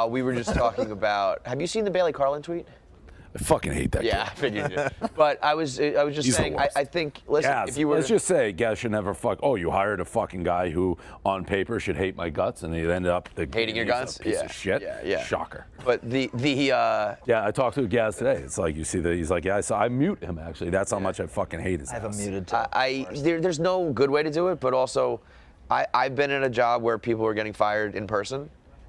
We were just talking about. Have you seen the Bailey Carlin tweet? I fucking hate that Yeah, I kid. figured you did. But I was just He's the saying. worst. I think. Listen, Gaz, if you were, let's just say Gaz should never fuck. Oh, you hired a fucking guy who, on paper, should hate my guts, and he ended up hating your he's guts. a piece of shit. Yeah. Shocker. But Yeah, I talked to Gaz today. It's like you see that he's like, yeah, I mute him actually. That's how much I fucking hate his I have ass. him muted too. there's no good way to do it. But also, I've been in a job where people were getting fired in person,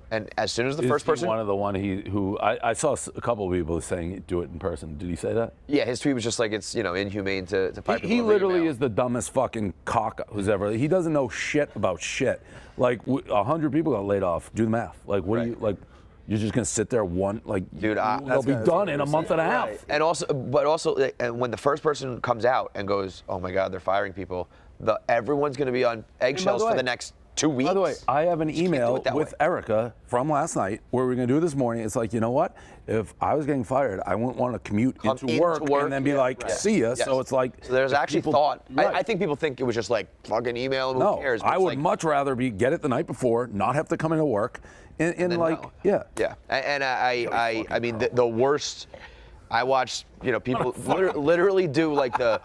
and as soon as the first person. I saw a couple of people saying do it in person. Did he say that? Yeah, his tweet was just like it's inhumane to pipe. He literally is the dumbest fucking cock who's ever. He doesn't know shit about shit. Like 100 people got laid off. Do the math. Like what do you like? You're just gonna sit there dude. They'll be done in a month and a half. Right. And also, and when the first person comes out and goes, "Oh my God, they're firing people," everyone's gonna be on eggshells for the next 2 weeks. By the way, I have an You can't do email it that with way. Erica from last night where we're going to do it this morning. It's like, you know what? If I was getting fired, I wouldn't want to commute into work and then be like, see ya. Yes. So it's like. So there's actually thought. Right. I think people think it was just like fucking email and who cares. But I it's would like, much rather get it the night before, not have to come into work, and like, no. yeah. Yeah. And I mean, the worst. I watched people literally do like the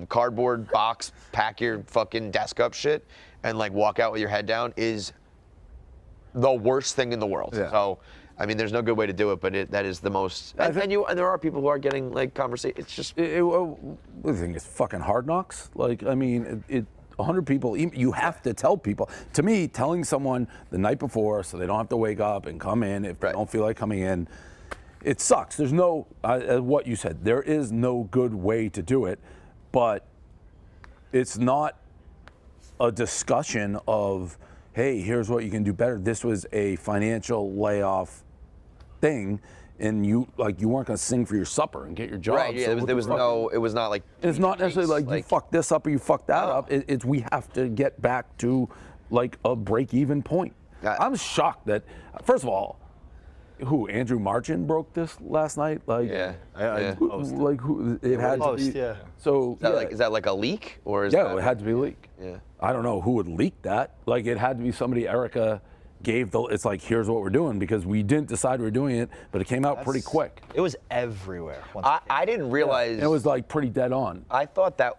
cardboard box, pack your fucking desk up shit, and like walk out with your head down is the worst thing in the world. Yeah. So, I mean, there's no good way to do it, but that is the most. And there are people who are getting like conversation. It's just. What do you think? It's fucking Hard Knocks. Like, I mean, 100 people. You have to tell people. To me, telling someone the night before so they don't have to wake up and come in if they don't feel like coming in. It sucks. There's no, what you said, there is no good way to do it, but it's not a discussion of, hey, here's what you can do better. This was a financial layoff thing, and you weren't going to sing for your supper and get your job. Right. Yeah. So It was not like. it's not necessarily like you fuck this up or you fuck that up. It's we have to get back to like a break-even point. I'm shocked that, first of all, Andrew Marchand broke this last night? Like, who it had to be. Yeah. So Is that like a leak or is it had to be a leak. Yeah. I don't know who would leak that. Like, it had to be somebody Erica gave it's like, here's what we're doing, because we didn't decide we were doing it, but it came out pretty quick. It was everywhere. I didn't realize. And it was like pretty dead on. I thought that.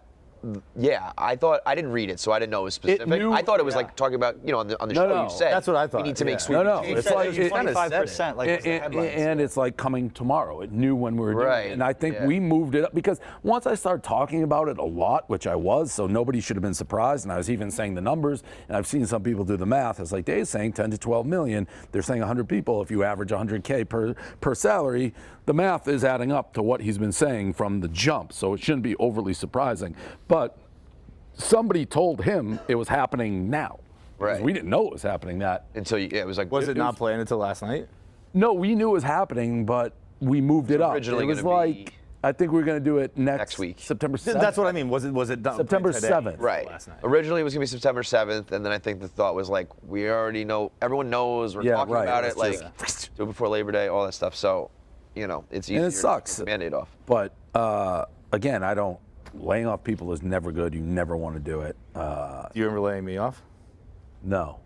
Yeah, I didn't read it, so I didn't know it was specific. I thought it was like talking about on the show. You said that's what I thought. We need to make sweet. No, potatoes. it's like 25%. Like and it's like coming tomorrow. It knew when we were doing it, and I think we moved it up because once I started talking about it a lot, which I was, so nobody should have been surprised. And I was even saying the numbers, and I've seen some people do the math. It's like Dave's saying 10 to 12 million. They're saying 100 people. If you average 100K per salary, the math is adding up to what he's been saying from the jump. So it shouldn't be overly surprising, but. Somebody told him it was happening now. Right. We didn't know it was happening until it was like. Was it not planned until last night? No, we knew it was happening, but we moved it up. Originally it was gonna like be I think we were going to do it next week, September 7th. That's what I mean. Was it done? September today? 7th. Right. Last night. Originally it was gonna be September 7th, and then I think the thought was like, we already know, everyone knows, we're talking about it, like do it before Labor Day, all that stuff. So, it's easier. And it sucks. To get the Band-Aid off. But again, laying off people is never good. You never want to do it. You remember laying me off? No.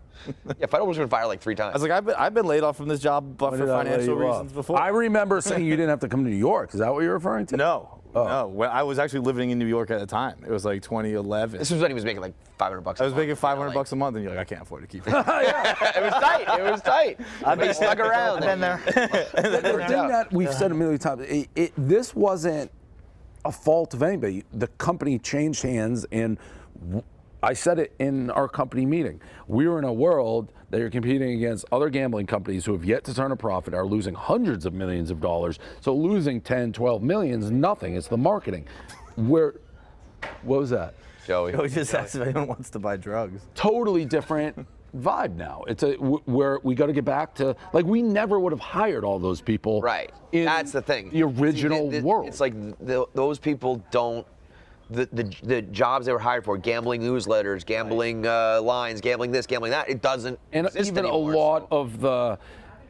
Yeah, Federal was gonna fire like 3 times. I was like, I've been laid off from this job, but for financial reasons before. I remember saying you didn't have to come to New York. Is that what you're referring to? No. Well, I was actually living in New York at the time. It was like 2011. This was when he was making like $500. I was making $500 a month, and you're like, I can't afford to keep it. It was tight. It was tight. I've been stuck around. I've been there. The thing that we've said a million times, this wasn't a fault of anybody. The company changed hands, and I said it in our company meeting. We're in a world that you're competing against other gambling companies who have yet to turn a profit, are losing hundreds of millions of dollars. So losing 10, 12 million is nothing. It's the marketing. What was that? Joey. Joey just asked if anyone wants to buy drugs. Totally different vibe now. It's where we got to get back to, like, we never would have hired all those people. Right. In That's the thing. The original world. It's like those people don't. The jobs they were hired for, gambling newsletters, gambling lines, gambling this, gambling that, it doesn't exist even anymore, a lot of the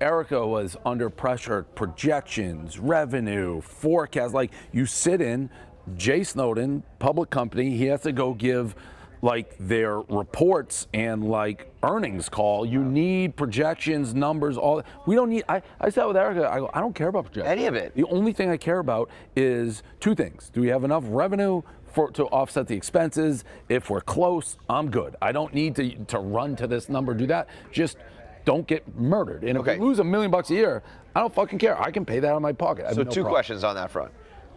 Erica was under pressure, projections, revenue, forecast. Like, you sit in, Jay Snowden, public company, he has to go give like their reports and like earnings call. You need projections, numbers, all. We don't need. I sat with Erica. I go, I don't care about projections. Any of it. The only thing I care about is two things. Do we have enough revenue to offset the expenses? If we're close, I'm good. I don't need to run to this number, do that. Just don't get murdered. And if we lose $1 million a year, I don't fucking care. I can pay that out of my pocket. So two questions on that front.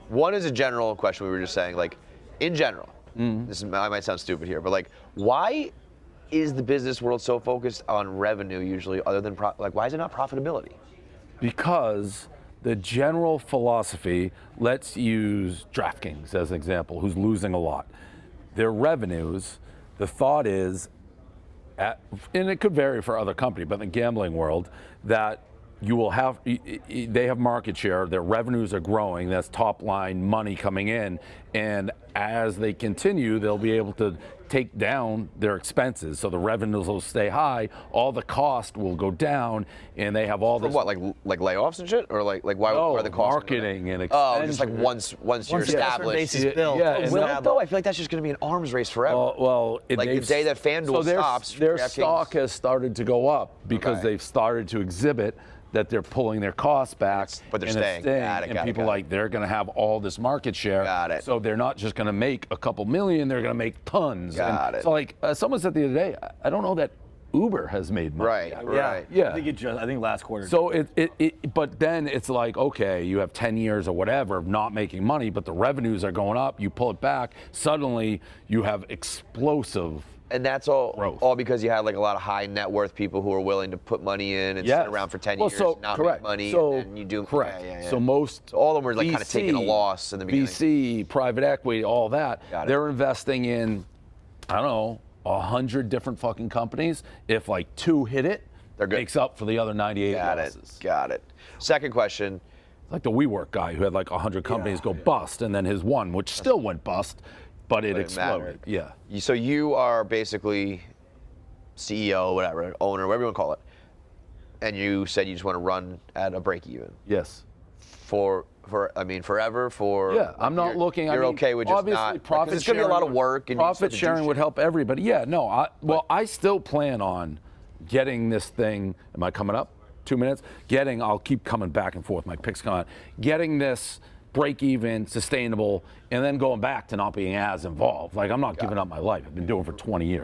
One is a general question we were just saying, like, in general, I might sound stupid here, but like, why is the business world so focused on revenue usually other than, why is it not profitability? Because the general philosophy, let's use DraftKings as an example, who's losing a lot. Their revenues, the thought is, and it could vary for other companies, but in the gambling world, that you will have, they have market share, their revenues are growing, that's top line money coming in, and as they continue, they'll be able to take down their expenses, so the revenues will stay high, all the cost will go down, and they have all this. What, like layoffs and shit, or like why are the costs? Marketing and expenses. Oh, just like once you're established. Base is built. Will it though? I feel like that's just going to be an arms race forever. Well, like the day that FanDuel stops, their stock has started to go up because they've started to exhibit that they're pulling their costs back, but they're staying. And people like they're going to have all this market share. Got it. So they're not just going to make a couple million; they're going to make tons. Got it. So like someone said the other day, I don't know that Uber has made money. Right. Yeah. I think last quarter. So but then it's like, okay, you have 10 years or whatever of not making money, but the revenues are going up. You pull it back, suddenly you have explosive. And that's all growth. All because you had like a lot of high net worth people who are willing to put money in and sit around for 10 years and not make money. So, and then you do correct. Yeah. So all of them were like kind of taking a loss in the beginning. VC, private equity, all that. They're investing in, I don't know, 100 different fucking companies. If like 2 hit it, they're good. Makes up for the other 98 losses. Got it. Second question. Like the WeWork guy who had like 100 companies go bust, and then his one, which still went bust, but it exploded. Yeah. So you are basically CEO, whatever, owner, whatever you want to call it, and you said you just want to run at a break even. Yes. For forever. I'm not looking. You're okay with just obviously not. Profit It's gonna be a lot of work. And profit sharing would help everybody. Yeah. No. I still plan on getting this thing. Am I coming up? 2 minutes. I'll keep coming back and forth. My pick's gone. Getting this break even, sustainable, and then going back to not being as involved. Like I'm not giving up my life. I've been doing it for 20 years.